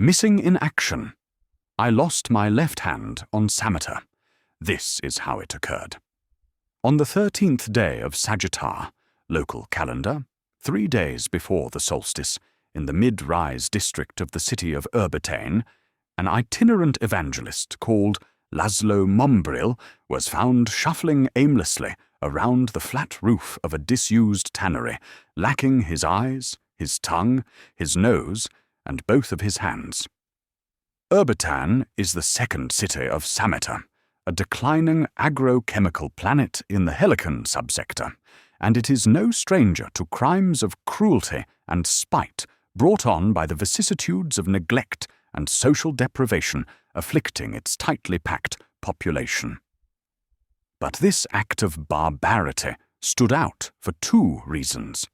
Missing in action. I lost my left hand on Sameter. This is how it occurred. On the 13th day of Sagittar, local calendar, 3 days before the solstice, in the mid-rise district of the city of Urbitane, an itinerant evangelist called Laszlo Mombril was found shuffling aimlessly around the flat roof of a disused tannery, lacking his eyes, his tongue, his nose, and both of his hands. Urbitane is the second city of Sameter, a declining agrochemical planet in the Helican subsector, and it is no stranger to crimes of cruelty and spite brought on by the vicissitudes of neglect and social deprivation afflicting its tightly packed population. But this act of barbarity stood out for 2 reasons.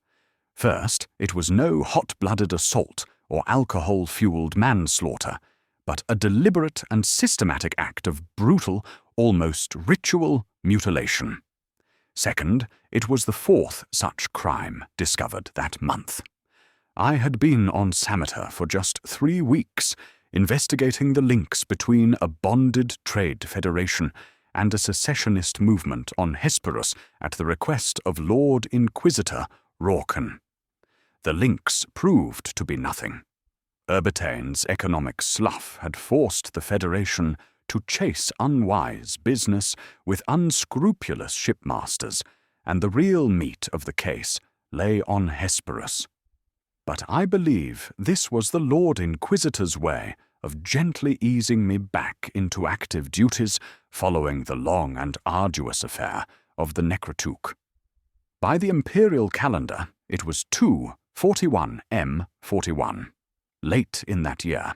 First, it was no hot-blooded assault or alcohol-fueled manslaughter, but a deliberate and systematic act of brutal, almost ritual mutilation. Second, it was the 4th such crime discovered that month. I had been on Sameter for just 3 weeks, investigating the links between a bonded trade federation and a secessionist movement on Hesperus at the request of Lord Inquisitor Rorken. The links proved to be nothing. Urbitane's economic slough had forced the Federation to chase unwise business with unscrupulous shipmasters, and the real meat of the case lay on Hesperus. But I believe this was the Lord Inquisitor's way of gently easing me back into active duties following the long and arduous affair of the Necrotuk. By the imperial calendar, it was 2/41M41, late in that year.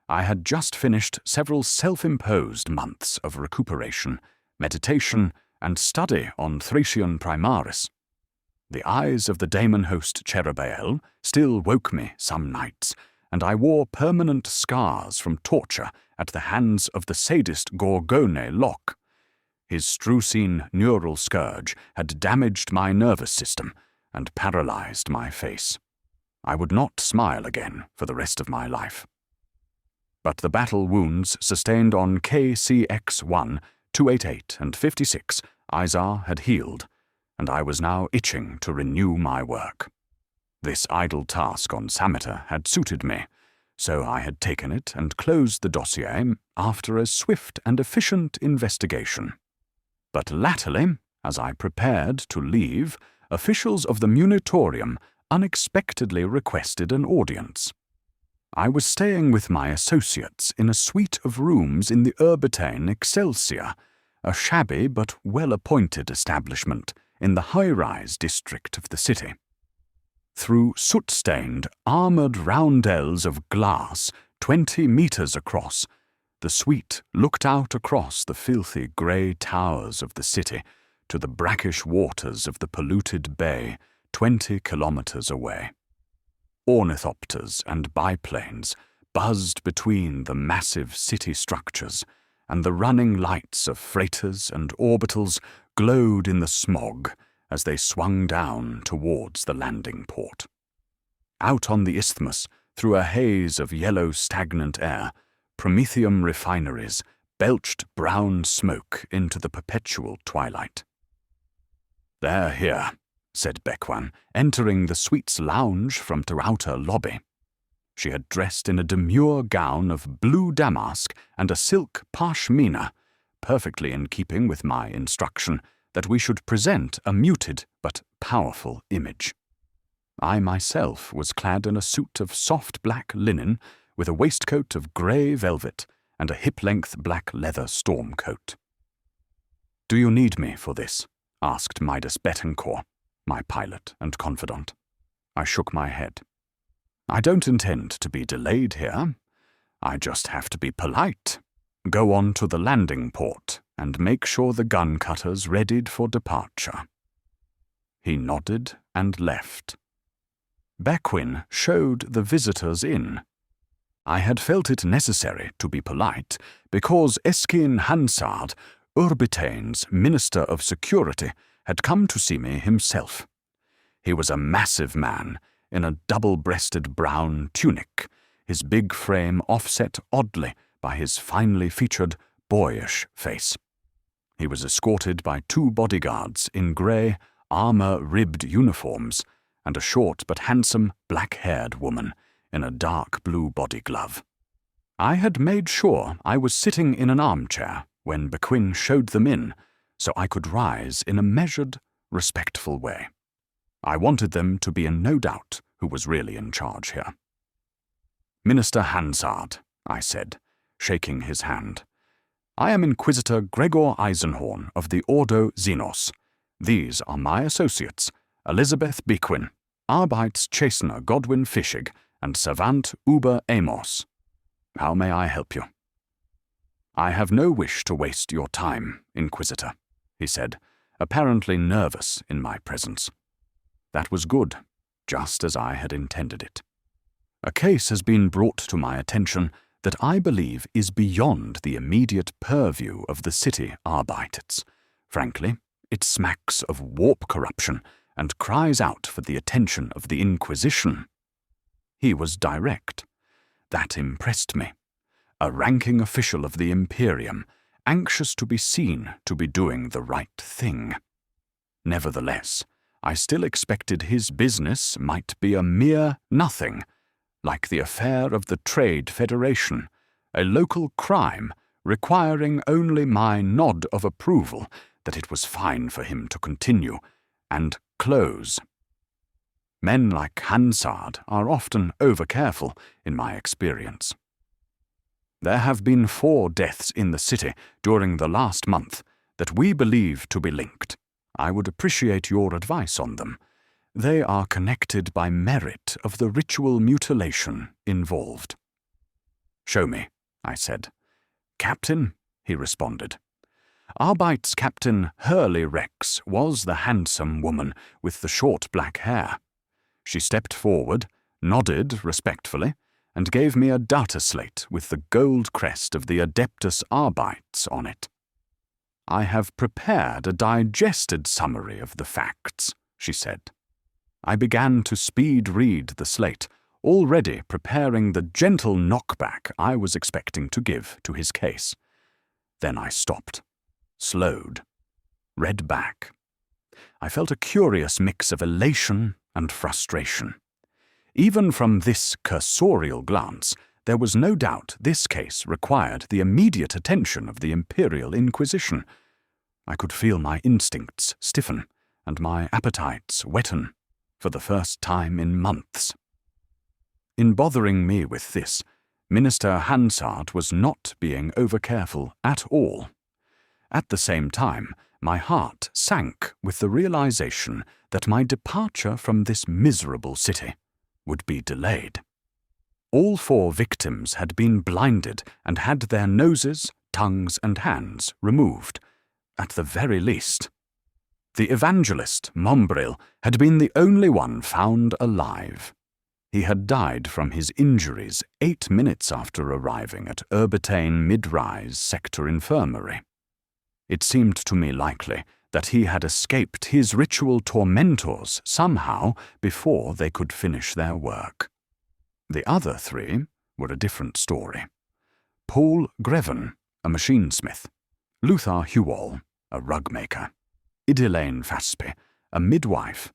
I had just finished several self-imposed months of recuperation, meditation, and study on Thracian Primaris. The eyes of the daemon host Cherubael still woke me some nights, and I wore permanent scars from torture at the hands of the sadist Gorgone Locke. His Strucine neural scourge had damaged my nervous system and paralyzed my face. I would not smile again for the rest of my life. But the battle wounds sustained on KCX1, 288, and 56 Izar had healed, and I was now itching to renew my work. This idle task on Sameter had suited me, so I had taken it and closed the dossier after a swift and efficient investigation. But latterly, as I prepared to leave, officials of the Munitorium unexpectedly requested an audience. I was staying with my associates in a suite of rooms in the Urbitane Excelsior, a shabby but well-appointed establishment in the high-rise district of the city. Through soot-stained, armoured roundels of glass 20 meters across, the suite looked out across the filthy grey towers of the city to the brackish waters of the polluted bay 20 kilometers away. Ornithopters and biplanes buzzed between the massive city structures, and the running lights of freighters and orbitals glowed in the smog as they swung down towards the landing port. Out on the isthmus, through a haze of yellow stagnant air, Prometheum refineries belched brown smoke into the perpetual twilight. "They're here," said Bequan, entering the suite's lounge from the outer lobby. She had dressed in a demure gown of blue damask and a silk pashmina, perfectly in keeping with my instruction that we should present a muted but powerful image. I myself was clad in a suit of soft black linen with a waistcoat of grey velvet and a hip-length black leather storm coat. "Do you need me for this?" asked Midas Bettencourt, my pilot and confidant. I shook my head. "I don't intend to be delayed here. I just have to be polite. Go on to the landing port and make sure the gun cutter's readied for departure." He nodded and left. Bequin showed the visitors in. I had felt it necessary to be polite because Eskin Hansard, Urbitane's Minister of Security, had come to see me himself. He was a massive man in a double-breasted brown tunic, his big frame offset oddly by his finely featured, boyish face. He was escorted by 2 bodyguards in grey, armour-ribbed uniforms and a short but handsome, black-haired woman in a dark blue body glove. I had made sure I was sitting in an armchair when Bequin showed them in, so I could rise in a measured, respectful way. I wanted them to be in no doubt who was really in charge here. "Minister Hansard," I said, shaking his hand. "I am Inquisitor Gregor Eisenhorn of the Ordo Xenos. These are my associates, Elizabeth Bequin, Arbeitschastener Godwin Fischig, and Savant Uber Amos. How may I help you?" "I have no wish to waste your time, Inquisitor," he said, apparently nervous in my presence. That was good, just as I had intended it. A case has been brought to my attention that I believe is beyond the immediate purview of the city Arbeiters. Frankly, it smacks of warp corruption and cries out for the attention of the Inquisition. He was direct. That impressed me. A ranking official of the Imperium, anxious to be seen to be doing the right thing. Nevertheless, I still expected his business might be a mere nothing, like the affair of the Trade Federation, a local crime requiring only my nod of approval that it was fine for him to continue, and close. Men like Hansard are often over-careful, in my experience. There have been 4 deaths in the city during the last month that we believe to be linked. I would appreciate your advice on them. They are connected by merit of the ritual mutilation involved. "Show me," I said. "Captain," he responded. Arbeitskapitän Hurley Rex was the handsome woman with the short black hair. She stepped forward, nodded respectfully, and gave me a data slate with the gold crest of the Adeptus Arbites on it. "I have prepared a digested summary of the facts," she said. I began to speed-read the slate, already preparing the gentle knockback I was expecting to give to his case. Then I stopped, slowed, read back. I felt a curious mix of elation and frustration. Even from this cursorial glance, there was no doubt this case required the immediate attention of the Imperial Inquisition. I could feel my instincts stiffen and my appetites wetten for the first time in months. In bothering me with this, Minister Hansard was not being over-careful at all. At the same time, my heart sank with the realization that my departure from this miserable city would be delayed. All 4 victims had been blinded and had their noses, tongues, and hands removed, at the very least. The evangelist, Mombril, had been the only one found alive. He had died from his injuries 8 minutes after arriving at Urbitane Mid-Rise Sector Infirmary. It seemed to me likely that he had escaped his ritual tormentors somehow before they could finish their work. The other 3 were a different story. Paul Greven, a machinesmith, Luther Hewall, a rug-maker, Idelaine Faspe, a midwife.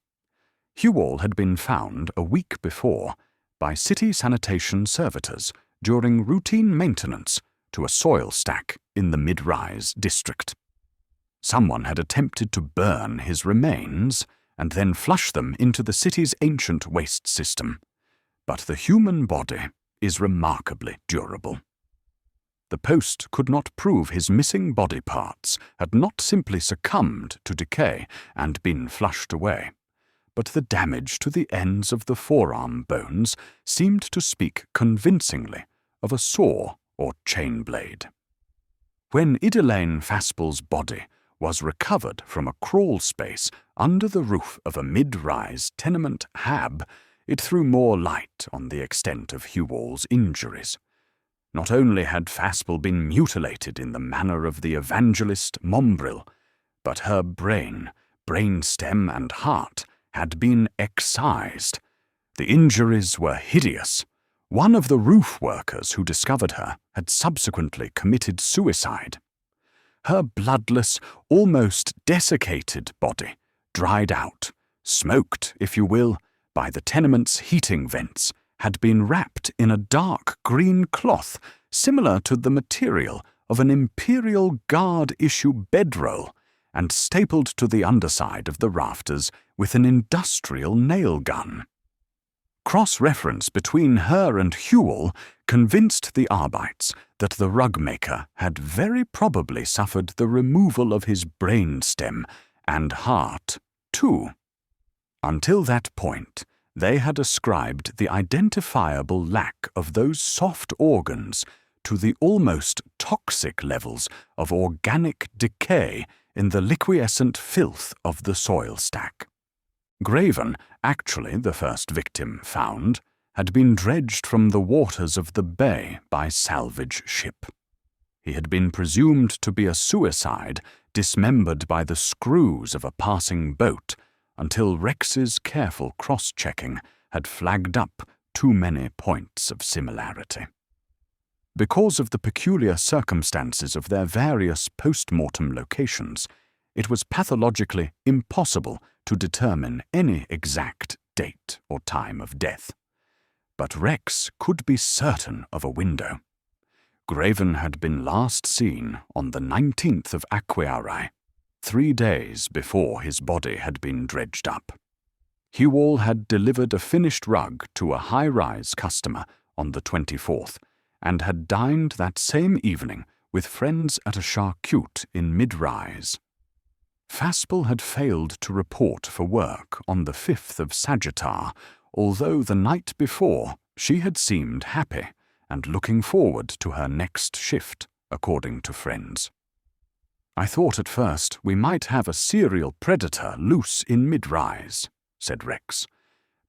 Hewall had been found a week before by city sanitation servitors during routine maintenance to a soil stack in the Mid-Rise district. Someone had attempted to burn his remains and then flush them into the city's ancient waste system. But the human body is remarkably durable. The post could not prove his missing body parts had not simply succumbed to decay and been flushed away, but the damage to the ends of the forearm bones seemed to speak convincingly of a saw or chain blade. When Idelaine Faspel's body was recovered from a crawl space under the roof of a mid-rise tenement hab, it threw more light on the extent of Hewall's injuries. Not only had Faspel been mutilated in the manner of the evangelist Mombril, but her brain, brainstem, and heart had been excised. The injuries were hideous, One of the roof workers who discovered her had subsequently committed suicide. Her bloodless, almost desiccated body, dried out, smoked, if you will, by the tenement's heating vents, had been wrapped in a dark green cloth similar to the material of an Imperial Guard-issue bedroll, and stapled to the underside of the rafters with an industrial nail gun. Cross-reference between her and Hewell convinced the Arbites that the rug-maker had very probably suffered the removal of his brainstem and heart, too. Until that point, they had ascribed the identifiable lack of those soft organs to the almost toxic levels of organic decay in the liquescent filth of the soil stack. Graven, actually the first victim found, had been dredged from the waters of the bay by salvage ship. He had been presumed to be a suicide dismembered by the screws of a passing boat until Rex's careful cross-checking had flagged up too many points of similarity. Because of the peculiar circumstances of their various post-mortem locations, it was pathologically impossible to determine any exact date or time of death. But Rex could be certain of a window. Graven had been last seen on the 19th of Aquiari, 3 days before his body had been dredged up. Hewell had delivered a finished rug to a high-rise customer on the 24th, and had dined that same evening with friends at a charcute in mid-rise. Faspel had failed to report for work on the 5th of Sagittar, although the night before she had seemed happy and looking forward to her next shift, according to friends. "I thought at first we might have a serial predator loose in mid-rise," said Rex,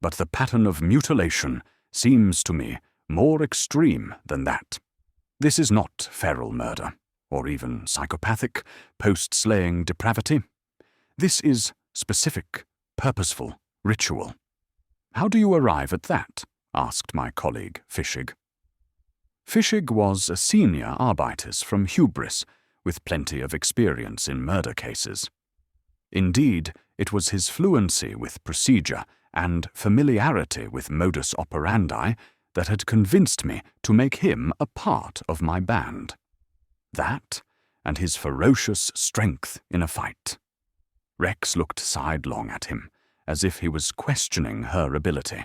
"but the pattern of mutilation seems to me more extreme than that. This is not feral murder, or even psychopathic, post-slaying depravity. This is specific, purposeful ritual." "How do you arrive at that?" asked my colleague Fischig. Fischig was a senior Arbitus from Hubris, with plenty of experience in murder cases. Indeed, it was his fluency with procedure and familiarity with modus operandi that had convinced me to make him a part of my band. That, and his ferocious strength in a fight. Rex looked sidelong at him, as if he was questioning her ability.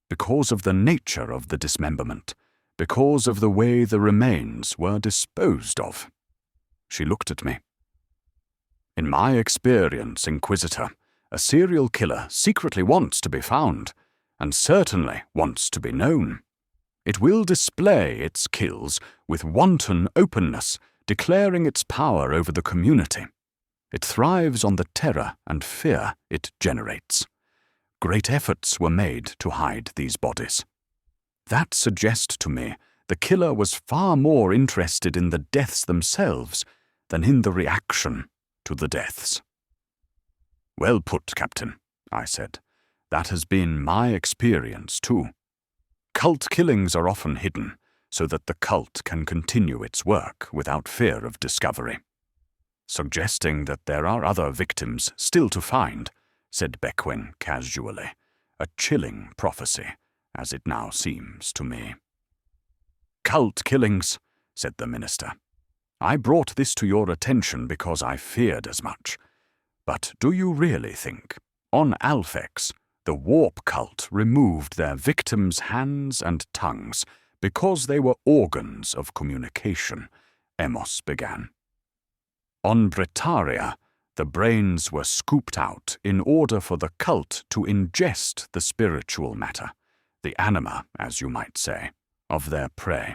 "Because of the nature of the dismemberment, because of the way the remains were disposed of." She looked at me. "In my experience, Inquisitor, a serial killer secretly wants to be found, and certainly wants to be known. It will display its kills with wanton openness, declaring its power over the community. It thrives on the terror and fear it generates. Great efforts were made to hide these bodies. That suggests to me the killer was far more interested in the deaths themselves than in the reaction to the deaths." "Well put, Captain," I said. "That has been my experience, too. Cult killings are often hidden, so that the cult can continue its work without fear of discovery." "Suggesting that there are other victims still to find," said Bequin casually. "A chilling prophecy, as it now seems to me." "Cult killings," said the minister. "I brought this to your attention because I feared as much. But do you really think, on Alphex, the warp cult removed their victims' hands and tongues because they were organs of communication?" Emos began. "On Bretaria, the brains were scooped out in order for the cult to ingest the spiritual matter, the anima, as you might say, of their prey.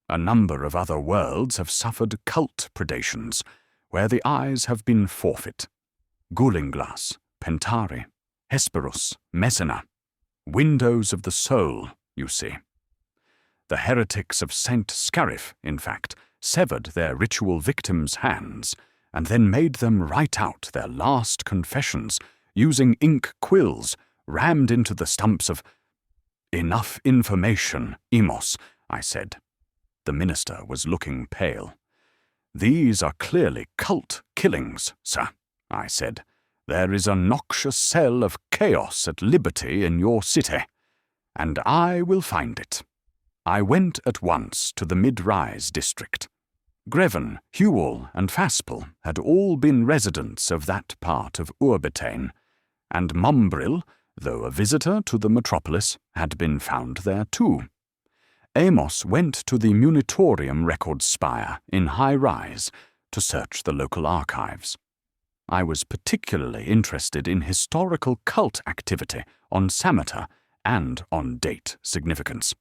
A number of other worlds have suffered cult predations, where the eyes have been forfeit. Gulinglas, Pentari, Hesperus, Messina. Windows of the soul, you see. The heretics of Saint Scarif, in fact, severed their ritual victims' hands, and then made them write out their last confessions using ink quills rammed into the stumps of... Enough information, Immerse, I said. The minister was looking pale. These are clearly cult killings, sir, I said. There is a noxious cell of chaos at liberty in your city, and I will find it. I went at once to the Mid-Rise district. Greven, Hewell, and Faspel had all been residents of that part of Urbitane, and Mumbril, though a visitor to the metropolis, had been found there too. Amos went to the Munitorium Records Spire in High Rise to search the local archives. I was particularly interested in historical cult activity on Sameter and on date significance.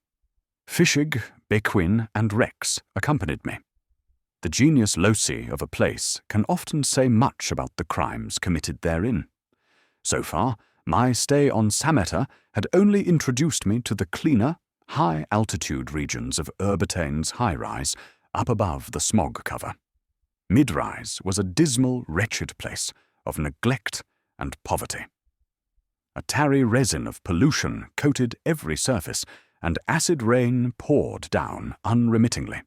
Fishig, Bequin, and Rex accompanied me. The genius loci of a place can often say much about the crimes committed therein. So far, my stay on Sameter had only introduced me to the cleaner, high-altitude regions of Urbitane's high-rise, up above the smog cover. Mid-rise was a dismal, wretched place of neglect and poverty. A tarry resin of pollution coated every surface, and acid rain poured down unremittingly.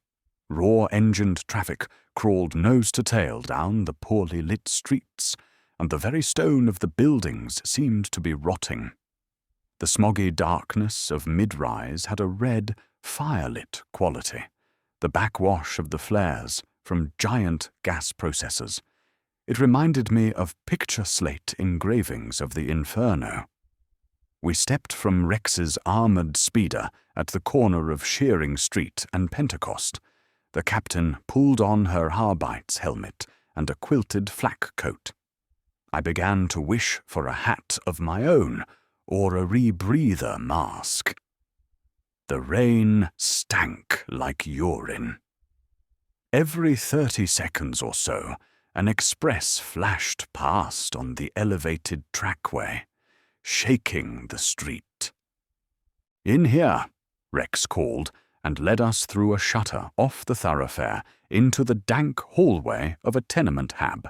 Raw-engined traffic crawled nose to tail down the poorly lit streets, and the very stone of the buildings seemed to be rotting. The smoggy darkness of Mid-rise had a red, firelit quality, the backwash of the flares from giant gas processors. It reminded me of picture slate engravings of the Inferno. We stepped from Rex's armoured speeder at the corner of Shearing Street and Pentecost. The captain pulled on her Harbite's helmet and a quilted flak coat. I began to wish for a hat of my own, or a rebreather mask. The rain stank like urine. Every 30 seconds or so, an express flashed past on the elevated trackway, shaking the street. "In here," Rex called, and led us through a shutter off the thoroughfare into the dank hallway of a tenement hab.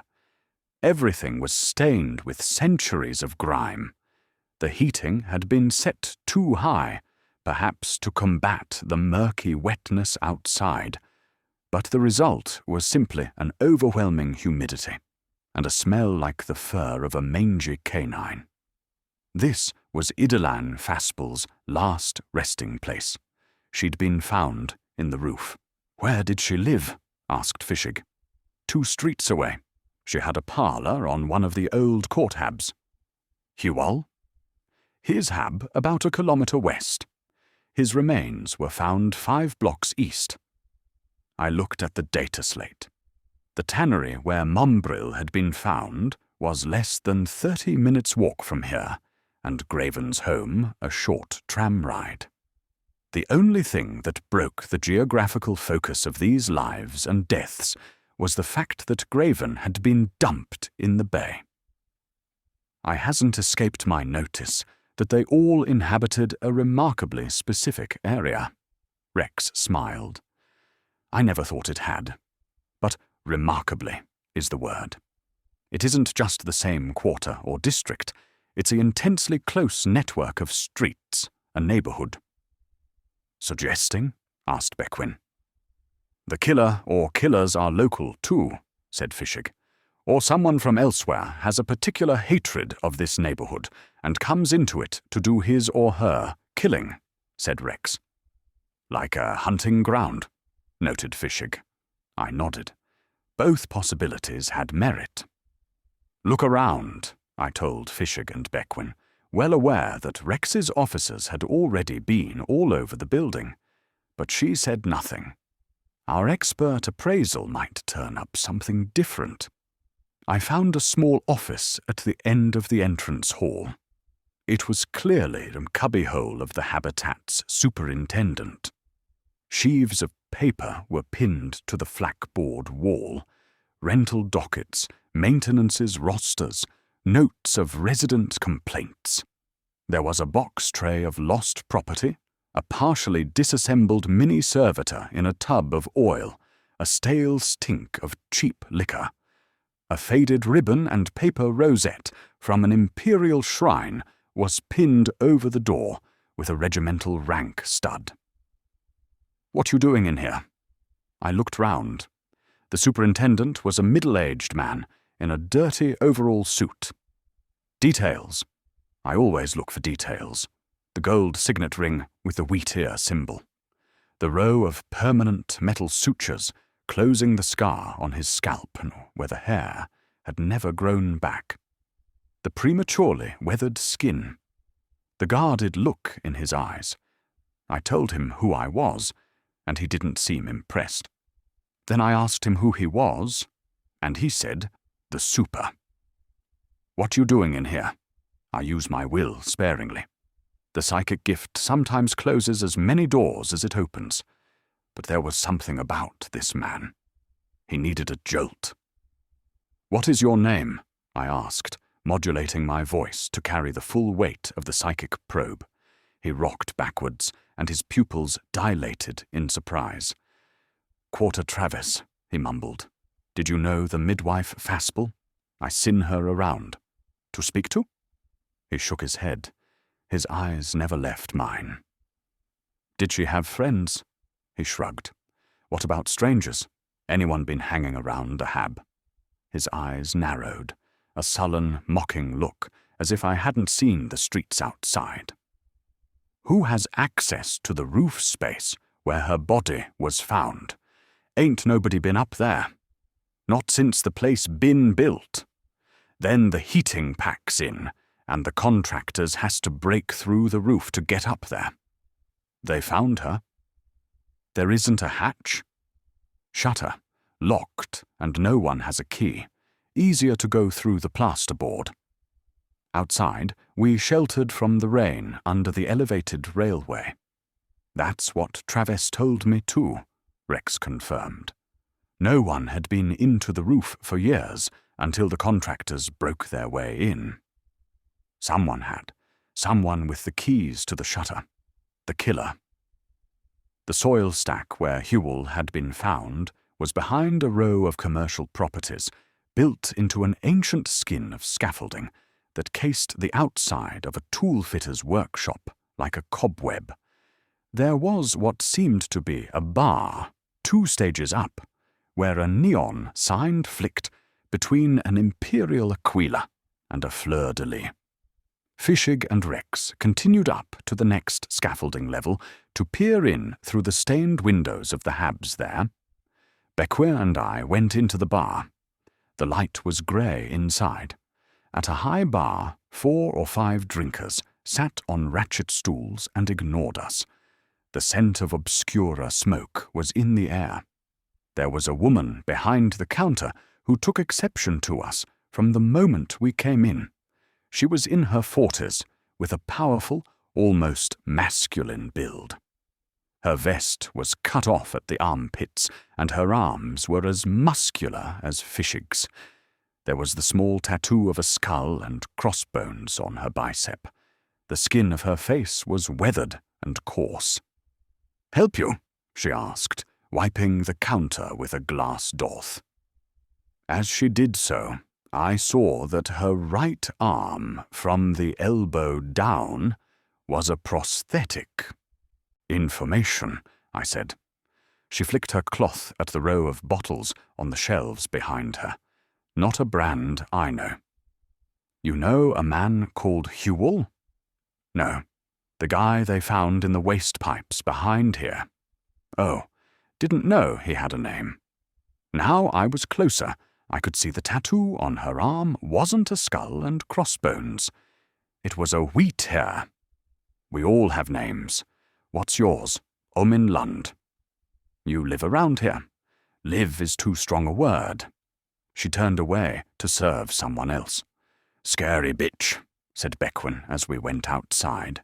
Everything was stained with centuries of grime. The heating had been set too high, perhaps to combat the murky wetness outside, but the result was simply an overwhelming humidity, and a smell like the fur of a mangy canine. This was Idolan Faspel's last resting place. She'd been found in the roof. "Where did she live?" asked Fishig. "2 streets away. She had a parlour on one of the old court habs." "Hewell?" "His hab about 1 kilometre west. His remains were found 5 blocks east." I looked at the data slate. The tannery where Mumbril had been found was less than 30 minutes' walk from here, and Graven's home a short tram ride. The only thing that broke the geographical focus of these lives and deaths was the fact that Graven had been dumped in the bay. I hasn't escaped my notice that they all inhabited a remarkably specific area. Rex smiled. I never thought it had, but remarkably is the word. It isn't just the same quarter or district, it's an intensely close network of streets, a neighbourhood. "Suggesting?" asked Bequin. "The killer or killers are local too," said Fishig. "Or someone from elsewhere has a particular hatred of this neighbourhood and comes into it to do his or her killing," said Rex. "Like a hunting ground," noted Fishig. I nodded. Both possibilities had merit. "Look around," I told Fishig and Bequin, well aware that Rex's officers had already been all over the building. But she said nothing. Our expert appraisal might turn up something different. I found a small office at the end of the entrance hall. It was clearly the cubbyhole of the habitat's superintendent. Sheaves of paper were pinned to the flakboard wall, rental dockets, maintenance's rosters, notes of resident complaints. There was a box tray of lost property, a partially disassembled mini-servitor in a tub of oil, a stale stink of cheap liquor. A faded ribbon and paper rosette from an imperial shrine was pinned over the door, with a regimental rank stud. "What you doing in here?" I looked round. The superintendent was a middle-aged man in a dirty overall suit. Details. I always look for details. The gold signet ring with the wheat ear symbol. The row of permanent metal sutures closing the scar on his scalp where the hair had never grown back. The prematurely weathered skin. The guarded look in his eyes. I told him who I was, and he didn't seem impressed. Then I asked him who he was, and he said, "The super." "What you doing in here?" I use my will sparingly. The psychic gift sometimes closes as many doors as it opens, but there was something about this man. He needed a jolt. "What is your name?" I asked, modulating my voice to carry the full weight of the psychic probe. He rocked backwards, and his pupils dilated in surprise. "Quarter Travis," he mumbled. "Did you know the midwife Faspel? I sin her around. To speak to?" He shook his head. His eyes never left mine. "Did she have friends?" He shrugged. "What about strangers? Anyone been hanging around a hab?" His eyes narrowed, a sullen, mocking look, as if I hadn't seen the streets outside. "Who has access to the roof space where her body was found? Ain't nobody been up there. Not since the place been built. Then the heating packs in, and the contractors has to break through the roof to get up there. They found her. There isn't a hatch. Shutter, locked, and no one has a key. Easier to go through the plasterboard. Outside, we sheltered from the rain under the elevated railway. That's what Travis told me too, Rex confirmed. No one had been into the roof for years until the contractors broke their way in. Someone had. Someone with the keys to the shutter. The killer. The soil stack where Hewell had been found was behind a row of commercial properties built into an ancient skin of scaffolding that cased the outside of a tool-fitter's workshop like a cobweb. There was what seemed to be a bar 2 stages up, where a neon sign flicked between an imperial aquila and a fleur-de-lis. Fishig and Rex continued up to the next scaffolding level to peer in through the stained windows of the habs there. Bequer and I went into the bar. The light was grey inside. At a high bar, 4 or 5 drinkers sat on ratchet stools and ignored us. The scent of obscura smoke was in the air. There was a woman behind the counter who took exception to us from the moment we came in. She was in her 40s, with a powerful, almost masculine build. Her vest was cut off at the armpits, and her arms were as muscular as Fishig's. There was the small tattoo of a skull and crossbones on her bicep. The skin of her face was weathered and coarse. "Help you?" she asked, wiping the counter with a glass doth. As she did so, I saw that her right arm, from the elbow down, was a prosthetic. "Information," I said. She flicked her cloth at the row of bottles on the shelves behind her. "Not a brand I know." "You know a man called Hewell?" "No. The guy they found in the waste pipes behind here." "Oh, didn't know he had a name." Now I was closer. I could see the tattoo on her arm wasn't a skull and crossbones. It was a wheat hair. "We all have names. What's yours?" "Omin Lund." "You live around here." "Live is too strong a word." She turned away to serve someone else. "Scary bitch," said Bequin as we went outside.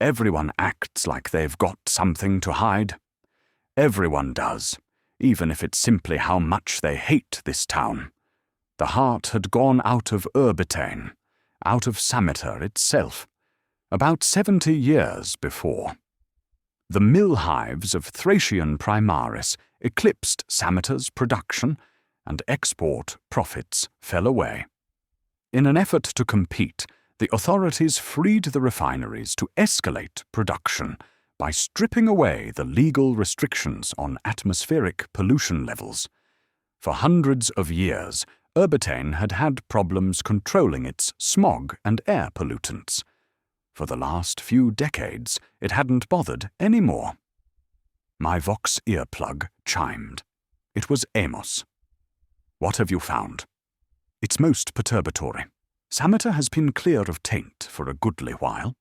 "Everyone acts like they've got something to hide. Everyone does, even if it's simply how much they hate this town. The heart had gone out of Urbitane, out of Sameter itself, about 70 years before. The mill hives of Thracian Primaris eclipsed Sameter's production, and export profits fell away. In an effort to compete, the authorities freed the refineries to escalate production by stripping away the legal restrictions on atmospheric pollution levels. For hundreds of years, Urbitane had had problems controlling its smog and air pollutants. For the last few decades, it hadn't bothered anymore. My Vox earplug chimed. It was Amos. "What have you found?" "It's most perturbatory. Sameter has been clear of taint for a goodly while.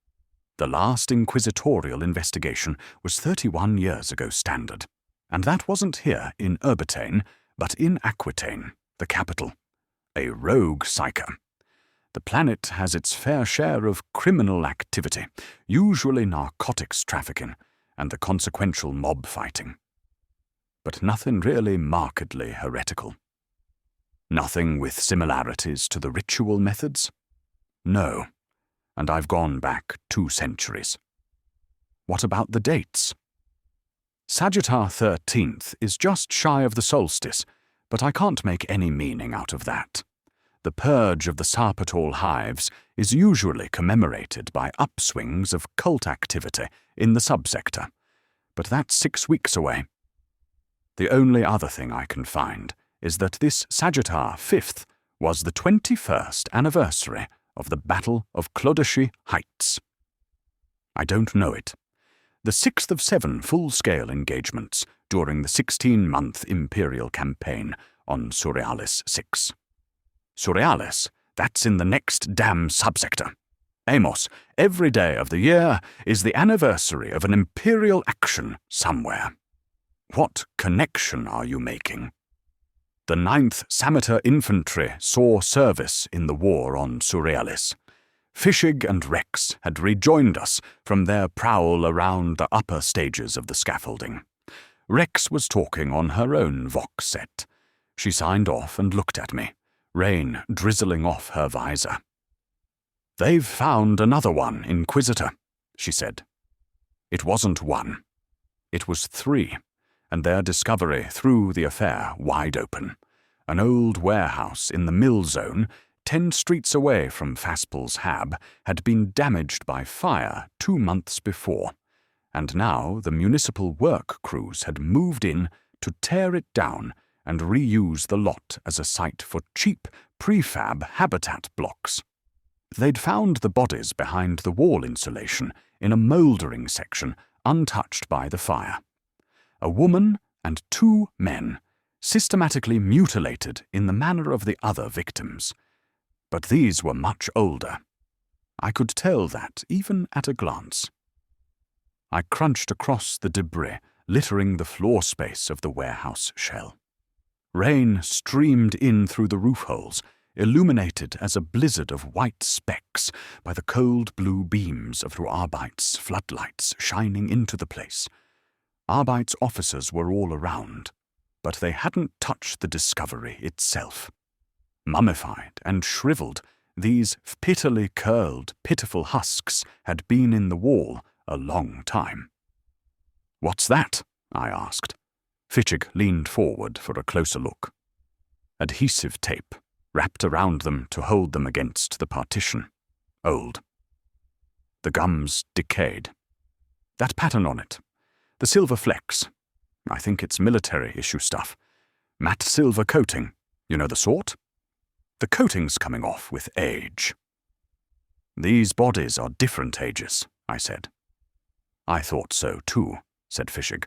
The last inquisitorial investigation was 31 years ago standard, and that wasn't here in Urbitane, but in Aquitaine, the capital. A rogue psyker. The planet has its fair share of criminal activity, usually narcotics trafficking, and the consequential mob fighting. But nothing really markedly heretical. Nothing with similarities to the ritual methods? No, and I've gone back 2 centuries. What about the dates? Sagittar 13th is just shy of the solstice, but I can't make any meaning out of that. The purge of the Sarpatol hives is usually commemorated by upswings of cult activity in the subsector, but that's 6 weeks away. The only other thing I can find is that this Sagittar 5th was the 21st anniversary of the Battle of Clodeshy Heights. I don't know it. The 6th of 7 full-scale engagements during the 16-month Imperial campaign on Surrealis 6. Surrealis, that's in the next damn subsector. Amos, every day of the year is the anniversary of an Imperial action somewhere. What connection are you making? The 9th Sameter Infantry saw service in the war on Surrealis. Fishig and Rex had rejoined us from their prowl around the upper stages of the scaffolding. Rex was talking on her own Vox set. She signed off and looked at me, rain drizzling off her visor. "They've found another one, Inquisitor," she said. It wasn't 1. It was 3, and their discovery threw the affair wide open. An old warehouse in the mill zone, 10 streets away from Faspal's Hab, had been damaged by fire 2 months before, and now the municipal work crews had moved in to tear it down and reuse the lot as a site for cheap prefab habitat blocks. They'd found the bodies behind the wall insulation in a mouldering section untouched by the fire. A woman and 2 men, systematically mutilated in the manner of the other victims. But these were much older. I could tell that even at a glance. I crunched across the debris, littering the floor space of the warehouse shell. Rain streamed in through the roof holes, illuminated as a blizzard of white specks by the cold blue beams of Arbeit's floodlights shining into the place. Arbeit's officers were all around, but they hadn't touched the discovery itself. Mummified and shriveled, these pittily curled, pitiful husks had been in the wall a long time. "What's that?" I asked. Fitchig leaned forward for a closer look. Adhesive tape, wrapped around them to hold them against the partition. Old. The gums decayed. That pattern on it. The silver flecks. I think it's military issue stuff. Matte silver coating. You know the sort? The coating's coming off with age. "These bodies are different ages," I said. "I thought so too," said Fishig.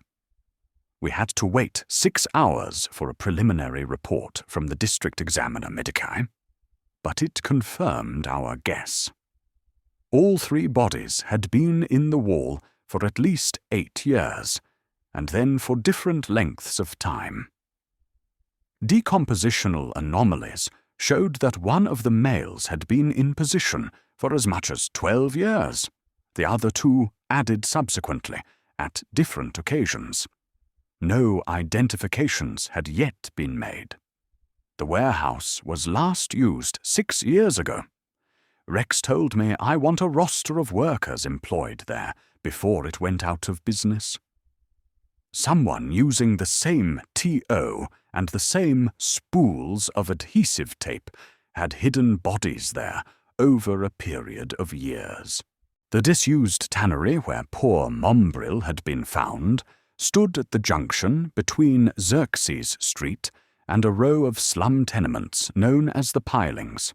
We had to wait 6 hours for a preliminary report from the district examiner Medici, but it confirmed our guess. All 3 bodies had been in the wall for at least 8 years, and then for different lengths of time. Decompositional anomalies showed that one of the males had been in position for as much as 12 years, the other 2 added subsequently, at different occasions. No identifications had yet been made. The warehouse was last used 6 years ago. Rex told me I want a roster of workers employed there before it went out of business. Someone using the same TO and the same spools of adhesive tape had hidden bodies there over a period of years. The disused tannery where poor Mombril had been found stood at the junction between Xerxes Street and a row of slum tenements known as the Pilings.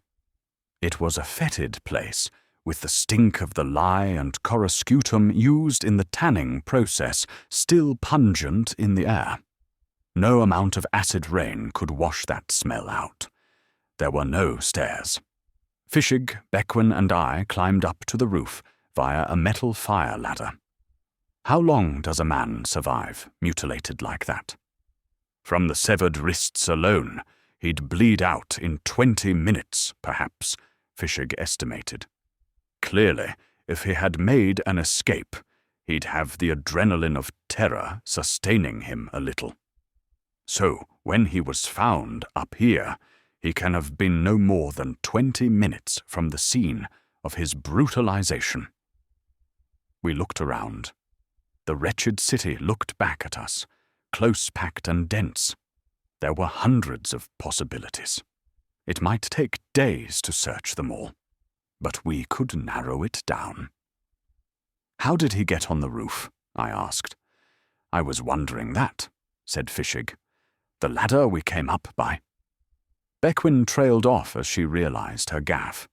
It was a fetid place, with the stink of the lye and coruscutum used in the tanning process still pungent in the air. No amount of acid rain could wash that smell out. There were no stairs. Fishig, Bequin, and I climbed up to the roof via a metal fire ladder. How long does a man survive mutilated like that? From the severed wrists alone, he'd bleed out in 20 minutes, perhaps, Fishig estimated. Clearly, if he had made an escape, he'd have the adrenaline of terror sustaining him a little. So, when he was found up here, he can have been no more than 20 minutes from the scene of his brutalization. We looked around. The wretched city looked back at us, close-packed and dense. There were hundreds of possibilities. It might take days to search them all, but we could narrow it down. "How did he get on the roof?" I asked. "I was wondering that," said Fishig. "The ladder we came up by." Bequin trailed off as she realized her gaffe.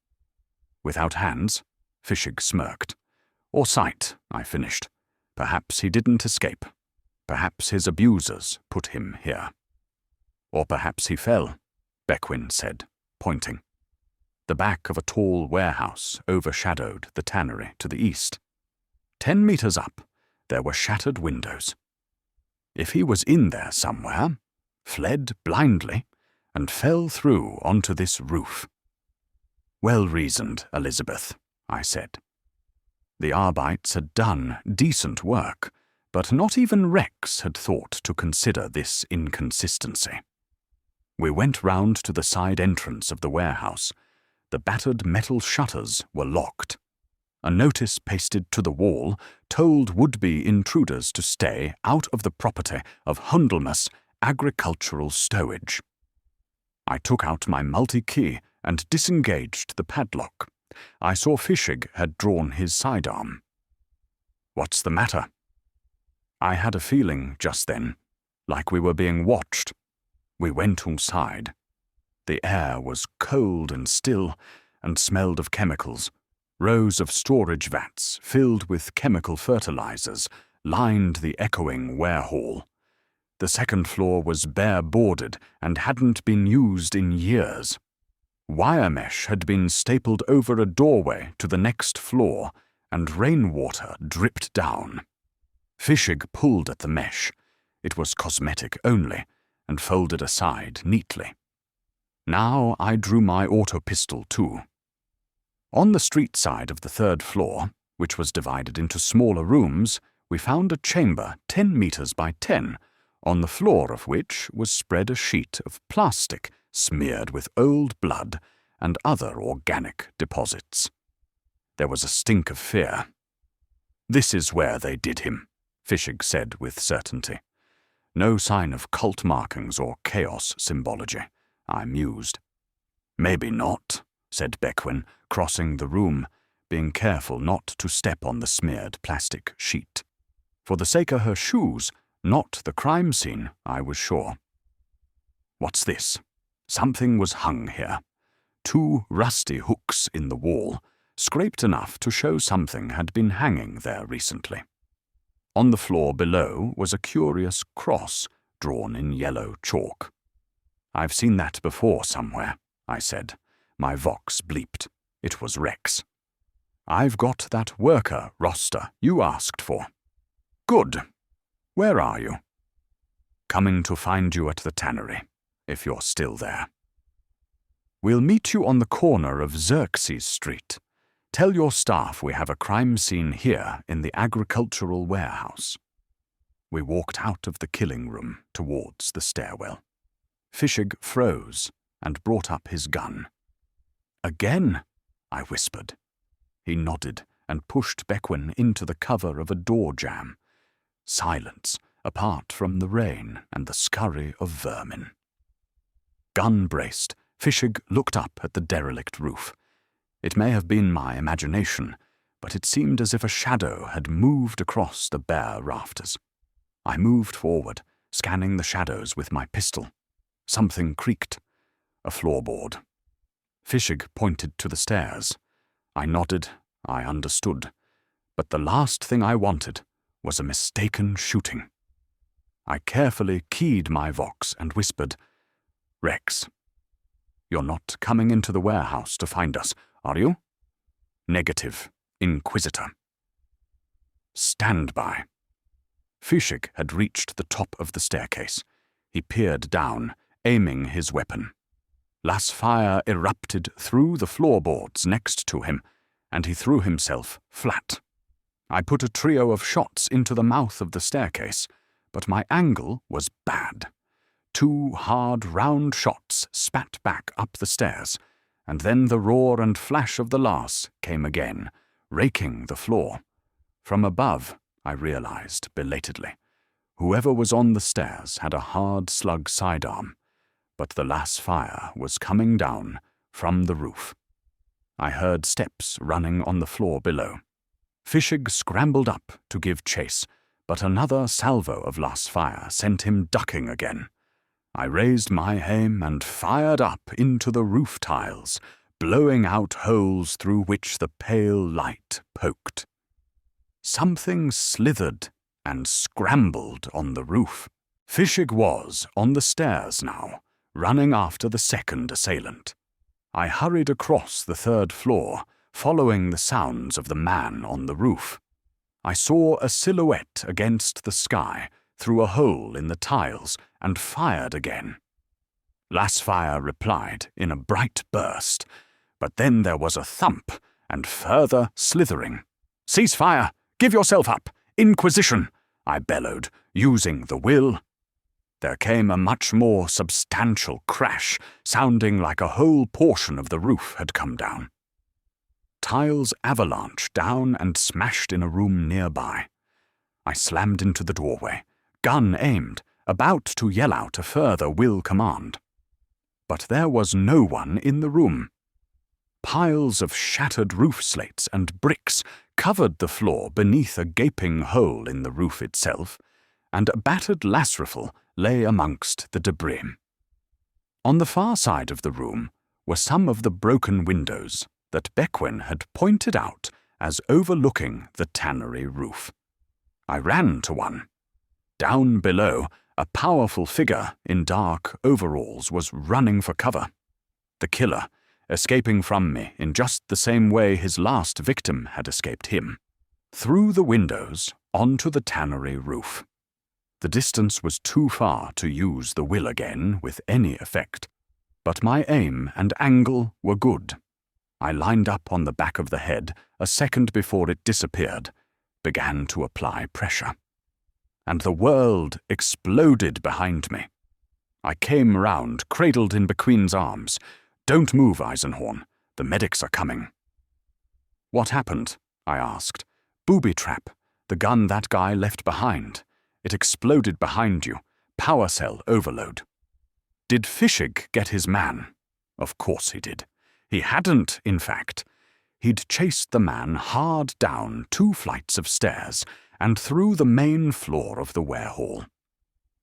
"Without hands?" Fishig smirked. "Or sight," I finished. "Perhaps he didn't escape. Perhaps his abusers put him here." "Or perhaps he fell," Bequin said, pointing. The back of a tall warehouse overshadowed the tannery to the east. 10 meters up, there were shattered windows. If he was in there somewhere, fled blindly, and fell through onto this roof. "Well reasoned, Elizabeth," I said. The Arbites had done decent work, but not even Rex had thought to consider this inconsistency. We went round to the side entrance of the warehouse. The battered metal shutters were locked. A notice pasted to the wall told would-be intruders to stay out of the property of Hundelmus Agricultural Stowage. I took out my multi-key and disengaged the padlock. I saw Fishig had drawn his sidearm. "What's the matter?" I had a feeling just then, like we were being watched. We went inside. The air was cold and still, and smelled of chemicals. Rows of storage vats filled with chemical fertilizers lined the echoing warehall. The second floor was bare-boarded and hadn't been used in years. Wire mesh had been stapled over a doorway to the next floor, and rainwater dripped down. Fishig pulled at the mesh. It was cosmetic only, and folded aside neatly. Now I drew my auto-pistol too. On the street side of the third floor, which was divided into smaller rooms, we found a chamber 10 meters by 10, on the floor of which was spread a sheet of plastic smeared with old blood and other organic deposits. There was a stink of fear. "This is where they did him," Fishig said with certainty. No sign of cult markings or chaos symbology, I mused. "Maybe not," said Bequin, crossing the room, being careful not to step on the smeared plastic sheet. For the sake of her shoes, not the crime scene, I was sure. "What's this?" Something was hung here. 2 rusty hooks in the wall, scraped enough to show something had been hanging there recently. On the floor below was a curious cross drawn in yellow chalk. "I've seen that before somewhere," I said. My vox bleeped. It was Rex. "I've got that worker roster you asked for." "Good. Where are you?" "Coming to find you at the tannery, if you're still there." "We'll meet you on the corner of Xerxes Street. Tell your staff we have a crime scene here in the agricultural warehouse." We walked out of the killing room towards the stairwell. Fishig froze and brought up his gun. "Again?" I whispered. He nodded and pushed Bequin into the cover of a door jamb. Silence, apart from the rain and the scurry of vermin. Gun braced, Fishig looked up at the derelict roof. It may have been my imagination, but it seemed as if a shadow had moved across the bare rafters. I moved forward, scanning the shadows with my pistol. Something creaked. A floorboard. Fischig pointed to the stairs. I nodded. I understood. But the last thing I wanted was a mistaken shooting. I carefully keyed my vox and whispered, "Rex, you're not coming into the warehouse to find us, are you?" "Negative, Inquisitor." "Stand by." Fischig had reached the top of the staircase. He peered down, aiming his weapon. Las fire erupted through the floorboards next to him, and he threw himself flat. I put a trio of shots into the mouth of the staircase, but my angle was bad. 2 hard, round shots spat back up the stairs, and then the roar and flash of the las came again, raking the floor. From above, I realized belatedly, whoever was on the stairs had a hard slug sidearm, but the las fire was coming down from the roof. I heard steps running on the floor below. Fischig scrambled up to give chase, but another salvo of las fire sent him ducking again. I raised my aim and fired up into the roof tiles, blowing out holes through which the pale light poked. Something slithered and scrambled on the roof. Fischig was on the stairs now, running after the second assailant. I hurried across the 3rd floor, following the sounds of the man on the roof. I saw a silhouette against the sky through a hole in the tiles and fired again. Lasfire replied in a bright burst, but then there was a thump and further slithering. "Cease fire! Give yourself up! Inquisition!" I bellowed, using the will. There came a much more substantial crash, sounding like a whole portion of the roof had come down. Tiles avalanched down and smashed in a room nearby. I slammed into the doorway, gun aimed, about to yell out a further will command. But there was no one in the room. Piles of shattered roof slates and bricks covered the floor beneath a gaping hole in the roof itself, and a battered las rifle lay amongst the debris. On the far side of the room were some of the broken windows that Bequin had pointed out as overlooking the tannery roof. I ran to one. Down below, a powerful figure in dark overalls was running for cover. The killer, escaping from me in just the same way his last victim had escaped him, through the windows onto the tannery roof. The distance was too far to use the will again with any effect, but my aim and angle were good. I lined up on the back of the head a second before it disappeared, began to apply pressure. And the world exploded behind me. I came round, cradled in Bequin's arms. "Don't move, Eisenhorn. The medics are coming." "What happened?" I asked. "Booby trap. The gun that guy left behind. It exploded behind you. Power cell overload." "Did Fischig get his man?" Of course he did. He hadn't, in fact. He'd chased the man hard down 2 flights of stairs and through the main floor of the warehall.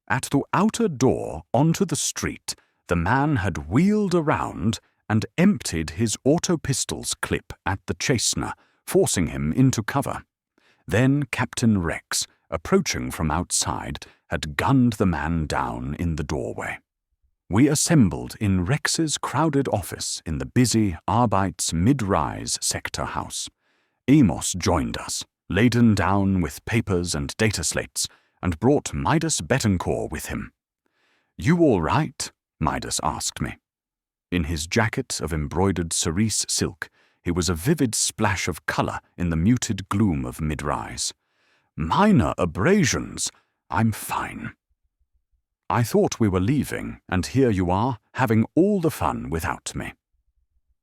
At the outer door onto the street, the man had wheeled around and emptied his auto-pistol's clip at the chastener, forcing him into cover. Then Captain Rex, approaching from outside, had gunned the man down in the doorway. We assembled in Rex's crowded office in the busy Arbeits mid-rise sector house. Amos joined us, laden down with papers and data slates, and brought Midas Betancourt with him. "You all right?" Midas asked me. In his jacket of embroidered cerise silk, he was a vivid splash of colour in the muted gloom of mid-rise. "Minor abrasions. I'm fine." "I thought we were leaving, and here you are, having all the fun without me."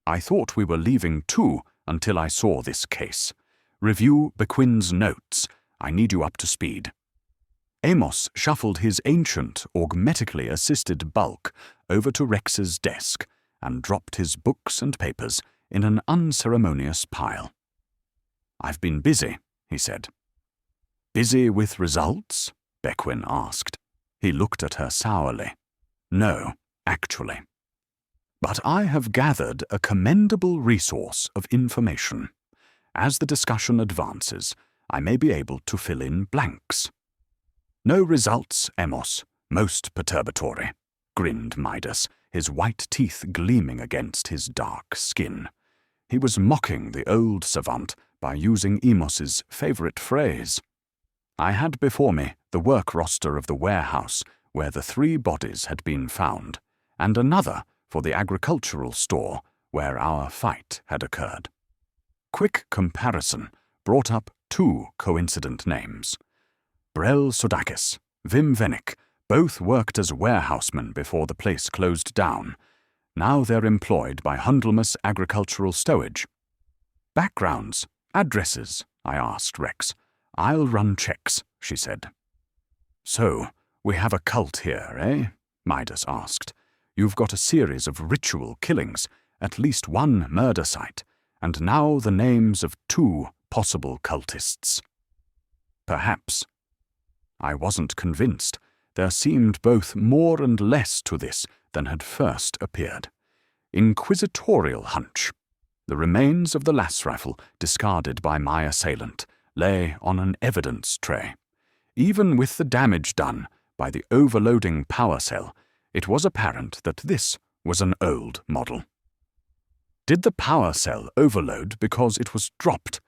"I thought we were leaving too, until I saw this case. Review Bequin's notes. I need you up to speed." Amos shuffled his ancient, augmetically assisted bulk over to Rex's desk and dropped his books and papers in an unceremonious pile. "I've been busy," he said. "Busy with results?" Bequin asked. He looked at her sourly. "No, actually. But I have gathered a commendable resource of information. As the discussion advances, I may be able to fill in blanks." "No results, Amos. Most perturbatory," grinned Midas, his white teeth gleaming against his dark skin. He was mocking the old savant by using Emos's favorite phrase. I had before me the work roster of the warehouse where the 3 bodies had been found, and another for the agricultural store where our fight had occurred. Quick comparison brought up 2 coincident names. Brel Sodakis, Vim Venik, both worked as warehousemen before the place closed down. Now they're employed by Hundlemus Agricultural Stowage. "Backgrounds, addresses?" I asked Rex. "I'll run checks," she said. "So, we have a cult here, eh?" Midas asked. "You've got a series of ritual killings, at least 1 murder site, and now the names of 2 possible cultists." "Perhaps." I wasn't convinced. There seemed both more and less to this than had first appeared. Inquisitorial hunch. The remains of the las rifle, discarded by my assailant, lay on an evidence tray. Even with the damage done by the overloading power cell, it was apparent that this was an old model. "Did the power cell overload because it was dropped?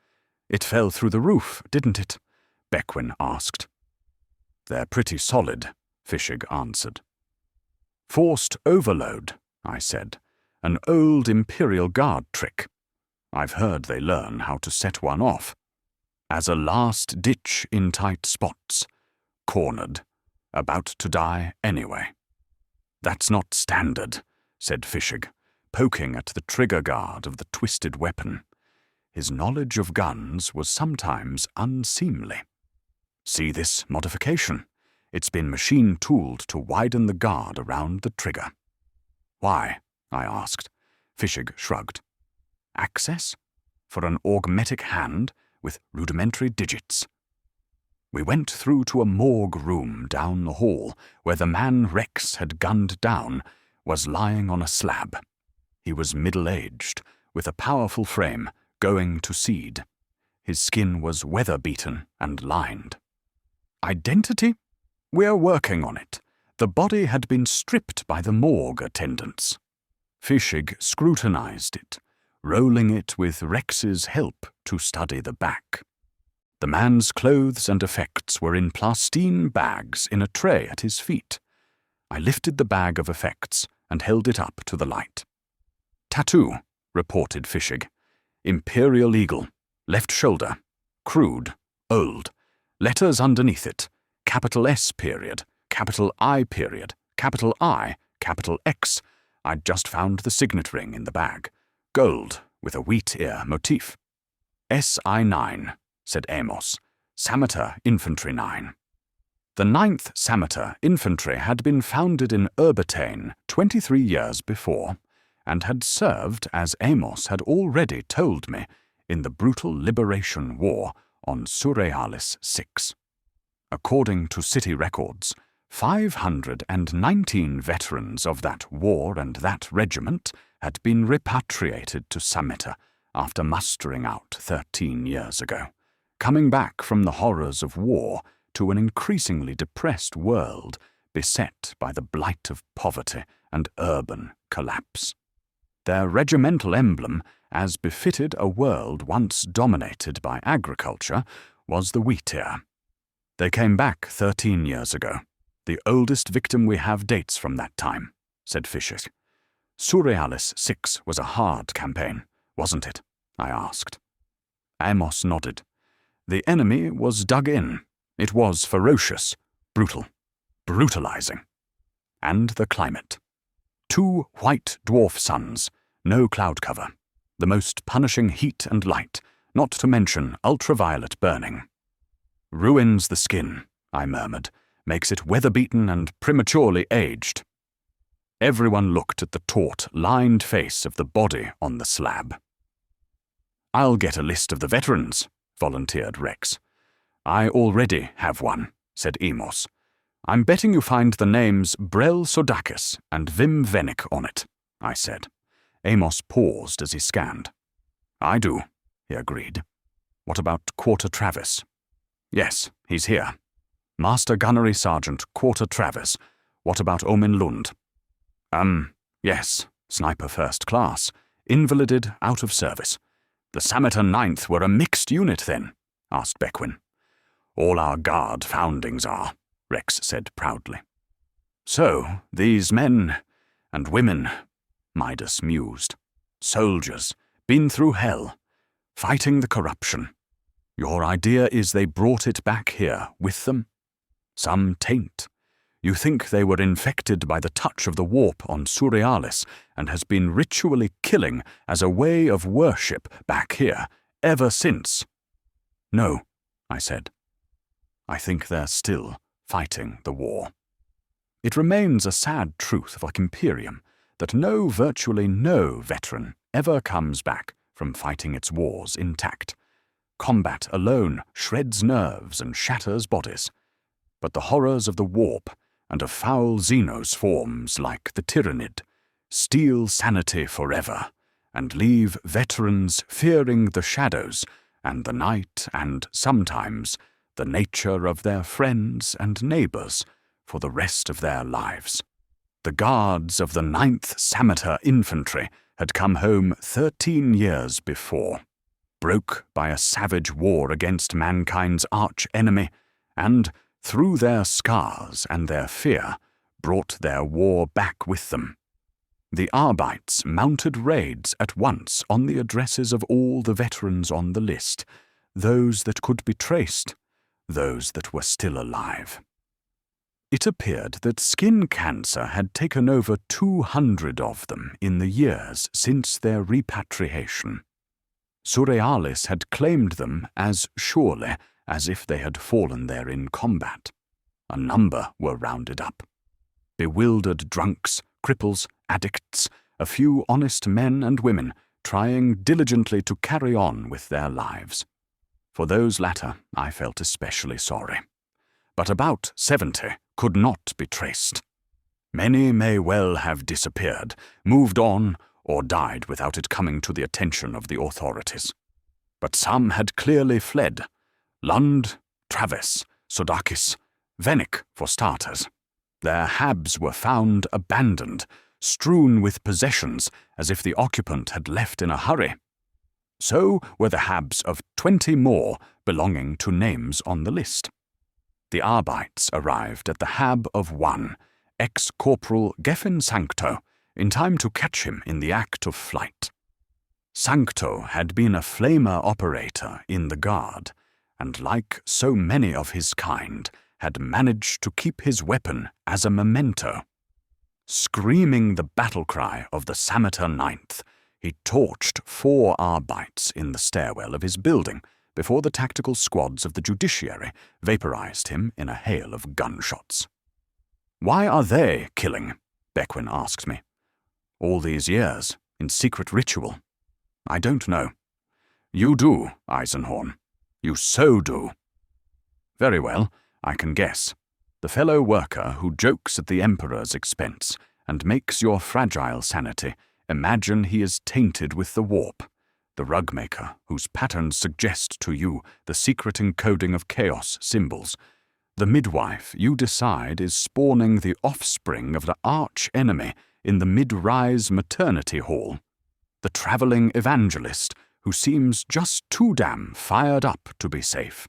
It fell through the roof, didn't it?" Bequin asked. "They're pretty solid," Fishig answered. "Forced overload," I said. "An old Imperial Guard trick. I've heard they learn how to set one off. As a last ditch in tight spots. Cornered. About to die anyway." "That's not standard," said Fishig, poking at the trigger guard of the twisted weapon. His knowledge of guns was sometimes unseemly. "See this modification? It's been machine-tooled to widen the guard around the trigger." "Why?" I asked. Fishig shrugged. "Access? For an augmetic hand with rudimentary digits." We went through to a morgue room down the hall where the man Rex had gunned down was lying on a slab. He was middle-aged, with a powerful frame going to seed. His skin was weather-beaten and lined. "Identity? We're working on it. The body had been stripped by the morgue attendants." Fishig scrutinized it, rolling it with Rex's help to study the back. The man's clothes and effects were in plastine bags in a tray at his feet. I lifted the bag of effects and held it up to the light. "Tattoo," reported Fishig. "Imperial Eagle. Left shoulder. Crude. Old. Letters underneath it. Capital S period. Capital I period. Capital I. Capital X. I'd just found the signet ring in the bag. Gold, with a wheat ear motif." "SI-9, said Amos. "Sameter Infantry 9. The 9th Sameter Infantry had been founded in Urbitane 23 years before, and had served, as Amos had already told me, in the brutal Liberation War on Surrealis 6. According to city records, 519 veterans of that war and that regiment had been repatriated to Sameter after mustering out 13 years ago, coming back from the horrors of war to an increasingly depressed world beset by the blight of poverty and urban collapse. Their regimental emblem, as befitted a world once dominated by agriculture, was the wheat ear. They came back 13 years ago. The oldest victim we have dates from that time, said Fisher. Surrealis 6 was a hard campaign, wasn't it? I asked. Amos nodded. The enemy was dug in. It was ferocious, brutal, brutalizing. And the climate. 2 white dwarf suns, no cloud cover. The most punishing heat and light, not to mention ultraviolet burning. Ruins the skin, I murmured, makes it weather-beaten and prematurely aged. Everyone looked at the taut, lined face of the body on the slab. I'll get a list of the veterans, volunteered Rex. I already have one, said Emos. I'm betting you find the names Brel Sodakis and Vim Venik on it, I said. Amos paused as he scanned. I do, he agreed. What about Quarter Travis? Yes, he's here. Master Gunnery Sergeant Quarter Travis. What about Omin Lund? Yes, Sniper First Class. Invalided, out of service. The Sameter 9th were a mixed unit then, asked Bequin. All our guard foundings are, Rex said proudly. So, these men and women, Midas mused. Soldiers, been through hell, fighting the corruption. Your idea is they brought it back here with them? Some taint. You think they were infected by the touch of the warp on Surrealis and has been ritually killing as a way of worship back here ever since? No, I said. I think they're still fighting the war. It remains a sad truth of Imperium that virtually no veteran ever comes back from fighting its wars intact. Combat alone shreds nerves and shatters bodies. But the horrors of the warp and of foul Xenos forms like the Tyrannid steal sanity forever and leave veterans fearing the shadows and the night and sometimes the nature of their friends and neighbors for the rest of their lives. The guards of the 9th Sameter Infantry had come home 13 years before, broke by a savage war against mankind's arch-enemy, and, through their scars and their fear, brought their war back with them. The Arbites mounted raids at once on the addresses of all the veterans on the list, those that could be traced, those that were still alive. It appeared that skin cancer had taken over 200 of them in the years since their repatriation. Surrealis had claimed them as surely as if they had fallen there in combat. A number were rounded up. Bewildered drunks, cripples, addicts, a few honest men and women trying diligently to carry on with their lives. For those latter I felt especially sorry. But about 70 could not be traced. Many may well have disappeared, moved on, or died without it coming to the attention of the authorities. But some had clearly fled. Lund, Travis, Sodakis, Venik for starters. Their habs were found abandoned, strewn with possessions as if the occupant had left in a hurry. So were the habs of 20 more belonging to names on the list. The Arbites arrived at the hab of one, ex-corporal Geffen Sancto, in time to catch him in the act of flight. Sancto had been a flamer operator in the guard, and like so many of his kind, had managed to keep his weapon as a memento. Screaming the battle cry of the Sameter 9th, he torched 4 Arbites in the stairwell of his building before the tactical squads of the judiciary vaporized him in a hail of gunshots. Why are they killing? Bequin asked me. All these years, in secret ritual. I don't know. You do, Eisenhorn. You so do. Very well, I can guess. The fellow worker who jokes at the Emperor's expense and makes your fragile sanity imagine he is tainted with the warp. The rug maker whose patterns suggest to you the secret encoding of chaos symbols. The midwife you decide is spawning the offspring of the arch-enemy in the mid-rise maternity hall. The travelling evangelist who seems just too damn fired up to be safe.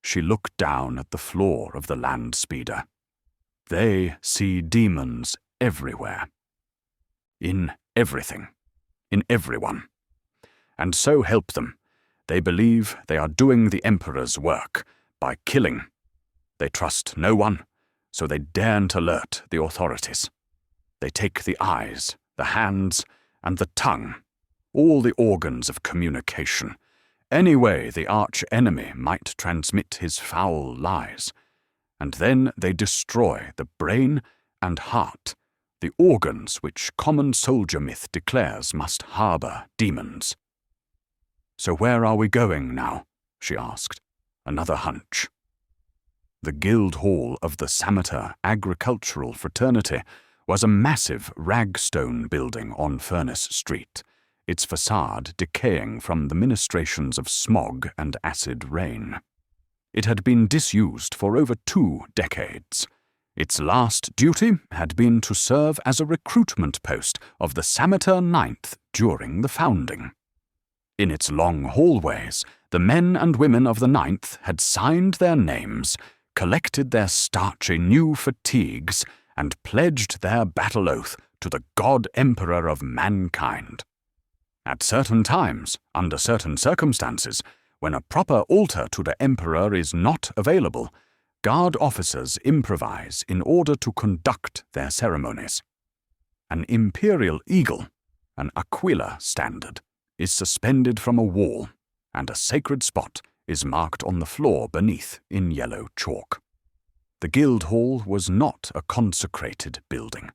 She looked down at the floor of the land speeder. They see demons everywhere. In everything. In everyone. And so help them. They believe they are doing the Emperor's work by killing. They trust no one, so they daren't alert the authorities. They take the eyes, the hands, and the tongue, all the organs of communication, any way the arch-enemy might transmit his foul lies, and then they destroy the brain and heart, the organs which common soldier myth declares must harbour demons. "So where are we going now?" she asked. "Another hunch." The guild hall of the Sameter Agricultural Fraternity was a massive ragstone building on Furnace Street, its facade decaying from the ministrations of smog and acid rain. It had been disused for over 2 decades. Its last duty had been to serve as a recruitment post of the Sameter Ninth during the founding. In its long hallways, the men and women of the Ninth had signed their names, collected their starchy new fatigues, and pledged their battle oath to the God Emperor of mankind. At certain times, under certain circumstances, when a proper altar to the Emperor is not available, guard officers improvise in order to conduct their ceremonies. An imperial eagle, an Aquila standard, is suspended from a wall, and a sacred spot is marked on the floor beneath in yellow chalk. The guild hall was not a consecrated building.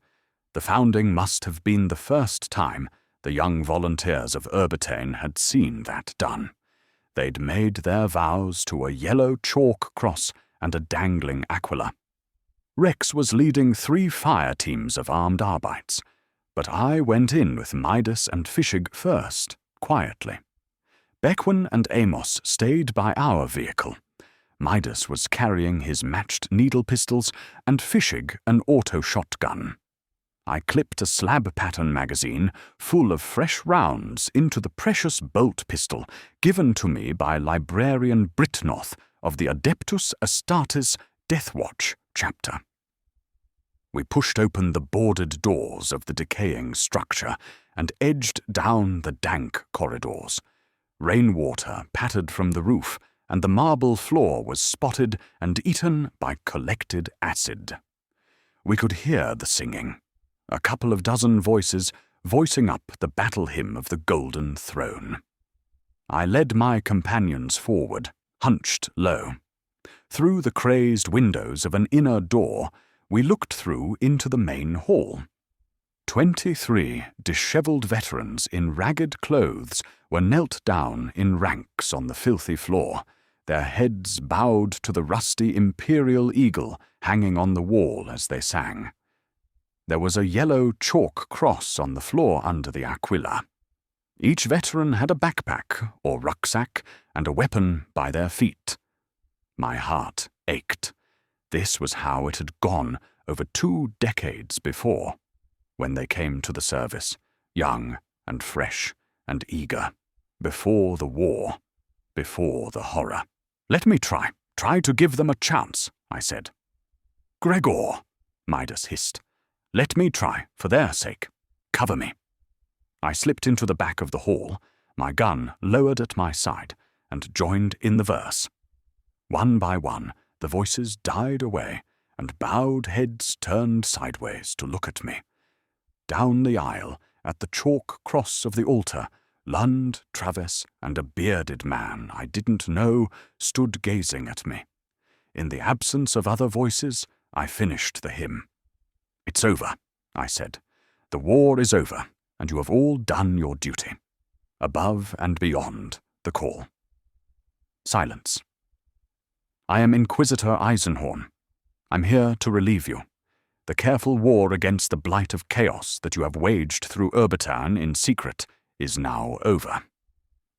The founding must have been the first time the young volunteers of Urbitane had seen that done. They'd made their vows to a yellow chalk cross and a dangling aquila. Rex was leading 3 fire teams of armed Arbites, but I went in with Midas and Fishig first, quietly. Bequin and Amos stayed by our vehicle. Midas was carrying his matched needle pistols and Fishig an auto shotgun. I clipped a slab pattern magazine full of fresh rounds into the precious bolt pistol given to me by librarian Britnoth of the Adeptus Astartes Deathwatch chapter. We pushed open the boarded doors of the decaying structure and edged down the dank corridors. Rainwater pattered from the roof, and the marble floor was spotted and eaten by collected acid. We could hear the singing. A couple of dozen voices voicing up the battle hymn of the Golden Throne. I led my companions forward, hunched low. Through the crazed windows of an inner door, we looked through into the main hall. 23 dishevelled veterans in ragged clothes were knelt down in ranks on the filthy floor, their heads bowed to the rusty imperial eagle hanging on the wall as they sang. There was a yellow chalk cross on the floor under the aquila. Each veteran had a backpack or rucksack and a weapon by their feet. My heart ached. This was how it had gone over 2 decades before, when they came to the service, young and fresh and eager, before the war, before the horror. "Let me try to give them a chance," I said. "Gregor," Midas hissed. "Let me try, for their sake. Cover me." I slipped into the back of the hall, my gun lowered at my side, and joined in the verse. One by one, the voices died away, and bowed heads turned sideways to look at me. Down the aisle, at the chalk cross of the altar, Lund, Travis, and a bearded man I didn't know stood gazing at me. In the absence of other voices, I finished the hymn. "It's over," I said. "The war is over, and you have all done your duty. Above and beyond the call." Silence. "I am Inquisitor Eisenhorn. I'm here to relieve you. The careful war against the blight of chaos that you have waged through Urbitane in secret is now over.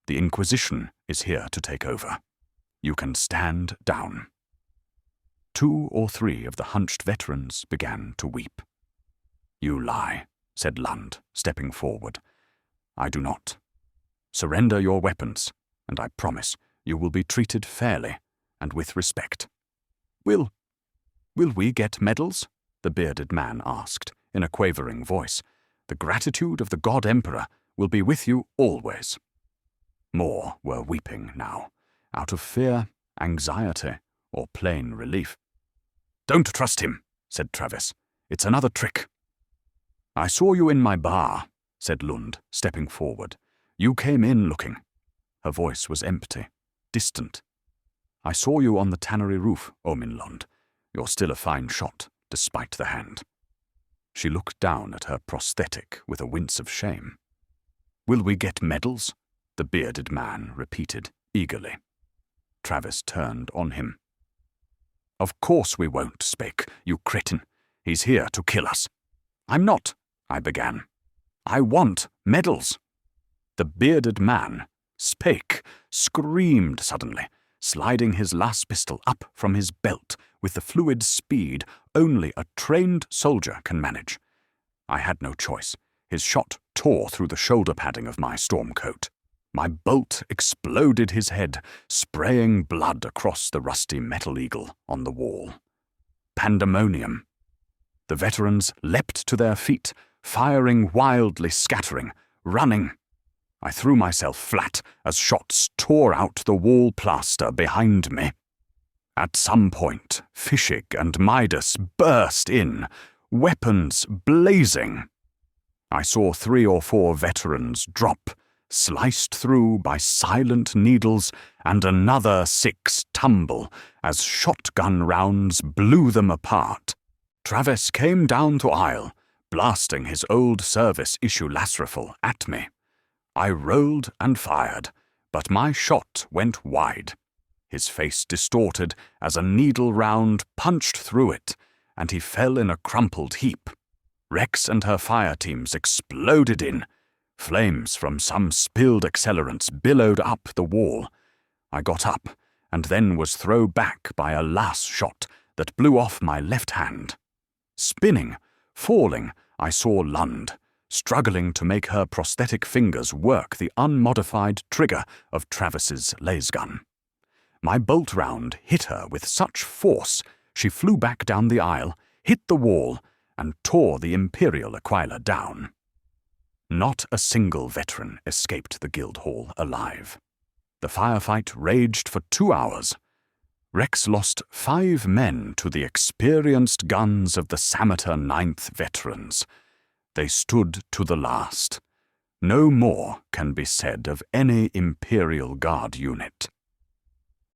The Inquisition is here to take over. You can stand down." 2 or 3 of the hunched veterans began to weep. "You lie," said Lund, stepping forward. "I do not. Surrender your weapons, and I promise you will be treated fairly and with respect." Will we get medals?" the bearded man asked, in a quavering voice. "The gratitude of the God Emperor will be with you always." More were weeping now, out of fear, anxiety, or plain relief. "Don't trust him," said Travis. "It's another trick." "I saw you in my bar," said Lund, stepping forward. "You came in looking." Her voice was empty, distant. "I saw you on the tannery roof, Omin Lund. You're still a fine shot, despite the hand." She looked down at her prosthetic with a wince of shame. "Will we get medals?" the bearded man repeated eagerly. Travis turned on him. "Of course we won't, Spake, you cretin. He's here to kill us." "I'm not," I began. "I want medals." The bearded man, Spake, screamed suddenly, sliding his last pistol up from his belt with the fluid speed only a trained soldier can manage. I had no choice. His shot tore through the shoulder padding of my storm coat. My bolt exploded his head, spraying blood across the rusty metal eagle on the wall. Pandemonium. The veterans leapt to their feet, firing wildly, scattering, running. I threw myself flat as shots tore out the wall plaster behind me. At some point, Fishig and Midas burst in, weapons blazing. I saw 3 or 4 veterans drop, sliced through by silent needles, and another 6 tumble as shotgun rounds blew them apart. Travis came down the aisle, blasting his old service issue las rifle at me. I rolled and fired, but my shot went wide. His face distorted as a needle round punched through it, and he fell in a crumpled heap. Rex and her fire teams exploded in. Flames from some spilled accelerants billowed up the wall. I got up, and then was thrown back by a last shot that blew off my left hand. Spinning, falling, I saw Lund, struggling to make her prosthetic fingers work the unmodified trigger of Travis's lasgun. My bolt round hit her with such force she flew back down the aisle, hit the wall, and tore the Imperial Aquila down. Not a single veteran escaped the guild hall alive. The firefight raged for 2 hours. Rex lost 5 men to the experienced guns of the Sameter 9th veterans. They stood to the last. No more can be said of any Imperial Guard unit.